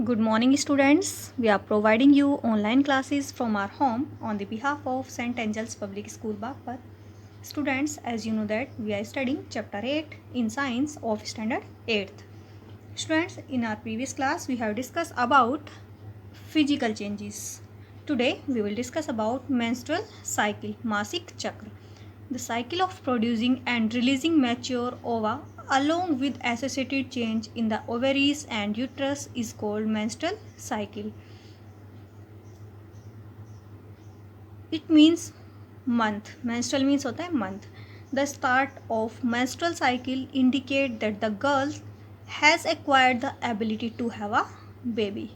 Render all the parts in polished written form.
Good morning, students. We are providing you online classes from our home on the behalf of St. Angel's Public School, Bagpat. Students, as you know that we are studying Chapter 8 in Science of Standard 8th. Students, in our previous class, we have discussed about physical changes. Today, we will discuss about menstrual cycle, Masik Chakra. The cycle of producing and releasing mature ova along with associated change in the ovaries and uterus is called menstrual cycle. It means month. Menstrual means होता है month. The start of menstrual cycle indicate that the girl has acquired the ability to have a baby.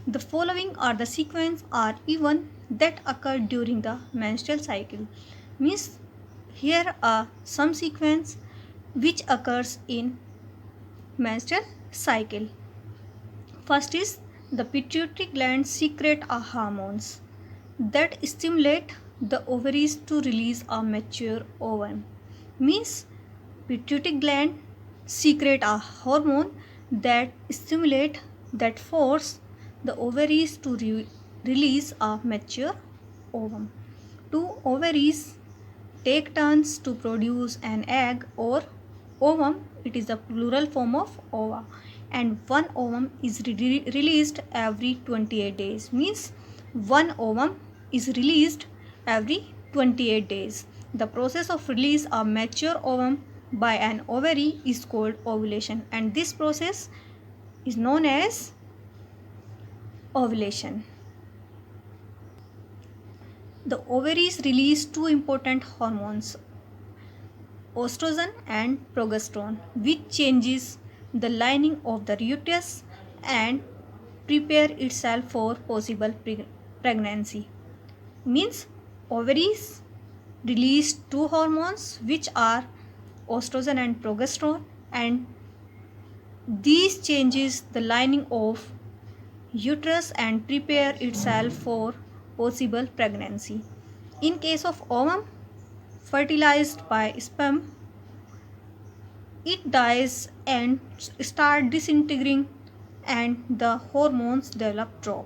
The following are the sequence or event that occur during the menstrual cycle. Means here are some sequence which occurs in menstrual cycle. First is the pituitary gland secrete a hormones that stimulate the ovaries to release a mature ovum. Means pituitary gland secrete a hormone that stimulate that force the ovaries to release a mature ovum. Two ovaries take turns to produce an egg or ovum. It is the plural form of ova, and one ovum is released every 28 days. Means one ovum is released every 28 days. The process of release of mature ovum by an ovary is called ovulation, and this process is known as ovulation. The ovaries release two important hormones, estrogen and progesterone, which changes the lining of the uterus and prepare itself for possible pregnancy. Means ovaries release two hormones which are estrogen and progesterone, and these changes the lining of uterus and prepare itself for possible pregnancy. In case of ovum fertilized by sperm, it dies and start disintegrating and the hormones drop.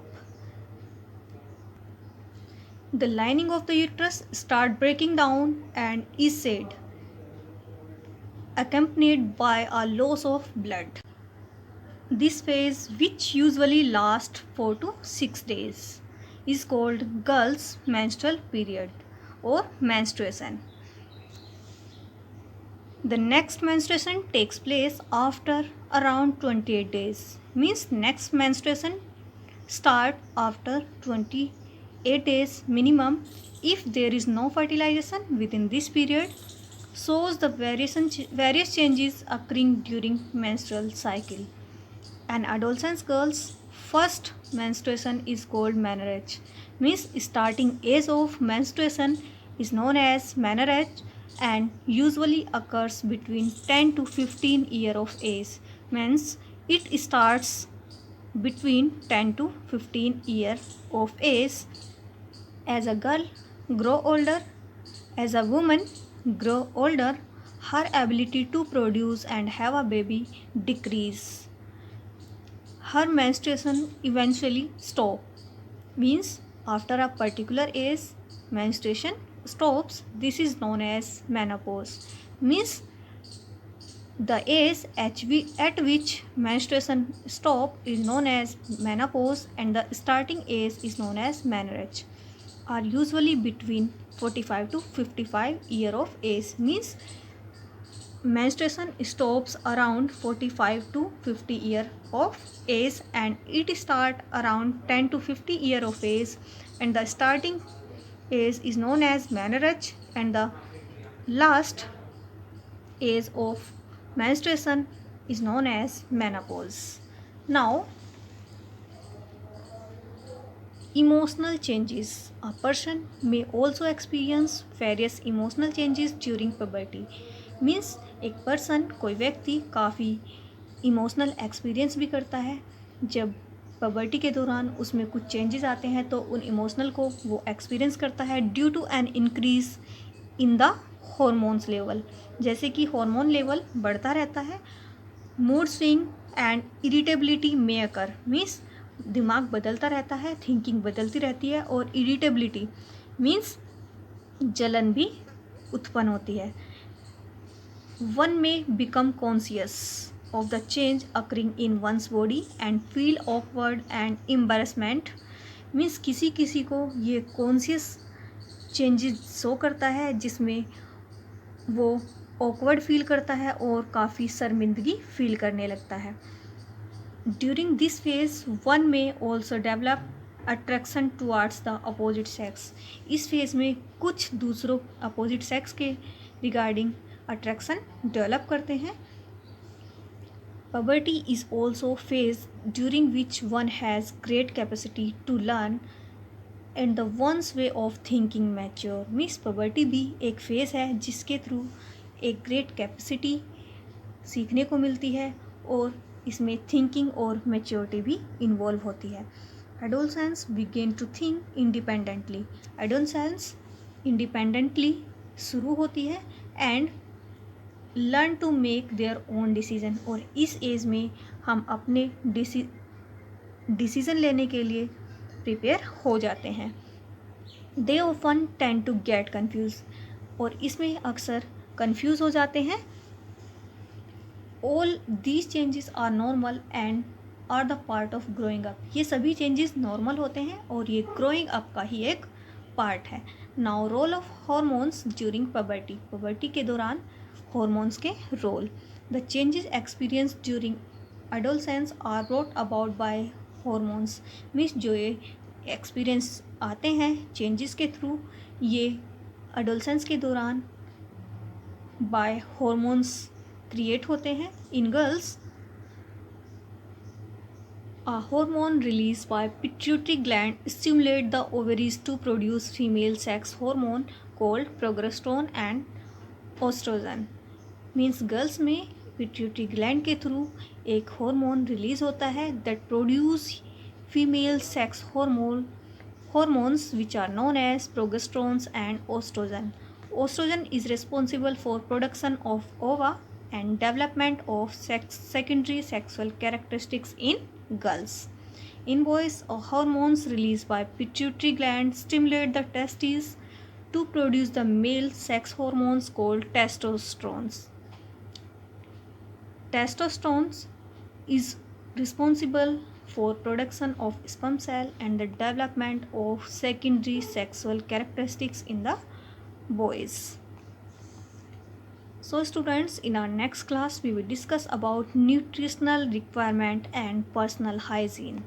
The lining of the uterus start breaking down and is said accompanied by a loss of blood. This phase, which usually lasts 4 to 6 days, is called girl's menstrual period or menstruation. The next menstruation takes place after around 28 days. Means next menstruation start after 28 days minimum. If there is no fertilization within this period, shows the various changes occurring during menstrual cycle. An adolescent girl's first menstruation is called menarche. Means starting age of menstruation is known as menarche and usually occurs between 10 to 15 year of age. Means it starts between 10 to 15 year of age. As a girl grow older, as a woman grow older, her ability to produce and have a baby decrease. Her menstruation eventually stop. Means after a particular age menstruation stops. This is known as menopause. Means the age at which menstruation stop is known as menopause, and the starting age is known as menarche, are usually between 45 to 55 year of age. Means menstruation stops around 45 to 50 year of age and it start around 10 to 50 year of age, and the starting age is known as menarche and the last age of menstruation is known as menopause. Now, emotional changes. A person may also experience various emotional changes during puberty. Means एक person, कोई व्यक्ति काफ़ी emotional experience भी करता है जब puberty के दौरान उसमें कुछ चेंजेस आते हैं तो उन इमोशनल को वो एक्सपीरियंस करता है due to an increase in the hormones level. जैसे कि हार्मोन लेवल बढ़ता रहता है mood swing and irritability may occur, means दिमाग बदलता रहता है, थिंकिंग बदलती रहती है, और इरिटेबिलिटी मीन्स जलन भी उत्पन्न होती है। वन में become conscious of the change occurring in one's body and feel awkward and embarrassment, means किसी किसी को ये कॉन्शियस चेंजेस शो करता है जिसमें वो ऑकवर्ड फील करता है और काफ़ी शर्मिंदगी फील करने लगता है। ड्यूरिंग दिस फेज वन में also develop attraction towards the opposite sex, इस फेज में कुछ दूसरों अपोजिट सेक्स के रिगार्डिंग अट्रैक्शन डेवलप करते हैं। Puberty is also a phase during which one has great capacity to learn and the one's way of thinking mature, means puberty भी एक phase है जिसके थ्रू एक ग्रेट कैपेसिटी सीखने को मिलती है और इसमें थिंकिंग और मैच्योरिटी भी इन्वॉल्व होती है। Adolescence begin to think independently, adolescence independently शुरू होती है and learn to make their own decision, और इस एज में हम अपने डिसीजन लेने के लिए प्रिपेयर हो जाते हैं। They often tend to get confuse, और इसमें अक्सर कन्फ्यूज़ हो जाते हैं। All these changes are normal and are the part of growing up, ये सभी चेंजेस नॉर्मल होते हैं और ये ग्रोइंग अप का ही एक पार्ट है। Now role of hormones during puberty, puberty के दौरान हॉर्मोन्स के role. The changes experience during adolescence are brought about by hormones, means जो ये एक्सपीरियंस आते हैं चेंजेस के थ्रू, ये एडोलसेंस के दौरान बाय हॉर्मोन्स क्रिएट होते हैं। In girls a hormone released by pituitary gland stimulate the ovaries to produce female sex hormone called progesterone and estrogen, means girls में पिट्यूटरी ग्लैंड के थ्रू एक hormone release होता है that produce female sex hormones which are known as progesterones and estrogen. Estrogen is responsible for production of ova and development of secondary sexual characteristics in girls. In boys, hormones released by pituitary gland stimulate the testes to produce the male sex hormones called testosterone. Testosterone is responsible for production of sperm cell and the development of secondary sexual characteristics in the boys. So students, in our next class we will discuss about nutritional requirement and personal hygiene.